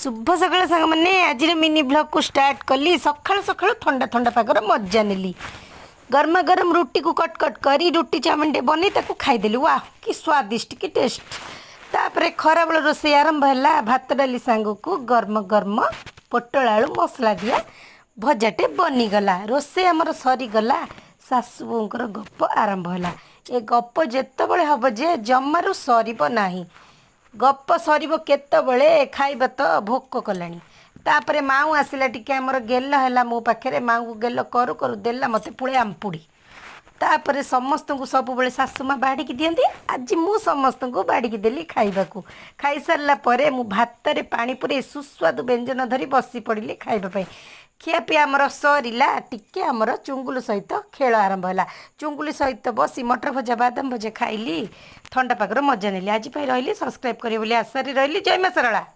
शुभ सकाळ सांग मैंने आज मिनी ब्लॉग को स्टार्ट कली सकाळ सकाळ ठंडा ठंडा पागर मजा नेली। गरमा गरम रुटी को कट कट करी रुटी चाउमिन बनी ताकू खाईदेली। वाह कि स्वादिष्ट कि टेस्ट। तापर खरा बेल रोषे आरंभ है। भात डाली सांग को गरम गरम पोटल आलू मसला दिया भजाटे बनीगला। रोषे आमर सरीगला। सासुबोर गप आरंभ है। ए गप जितेबले हम जे जमारू सरब नाही। गप सर केतबले खाइबा तो भोक कलानी। तापर माऊ आसला टिके आमर गेल है मो पाखे माऊ को गेल करू करू देला मते पुळे आमपुड़ी। तापर समस्त को सब बेले सासुमा बाड़िकी दियंती। आज मु समस्त को बाड़िकी देली खाइबा को। खाई सारला परे मु भात रे पानी पुरे सुस्वादु व्यंजन धरी बसी पड़िली खाइबा पई। खियापिया आमर सरीला टिके आमर चुंगुल सहित खेल आरंभ है। चुंगुली सहित बसी मटर भजा बादाम भजा खाइली ठंडा पागर मजा नेली। आज रही सब्सक्राइब करें आशा रही। जय मां सरला।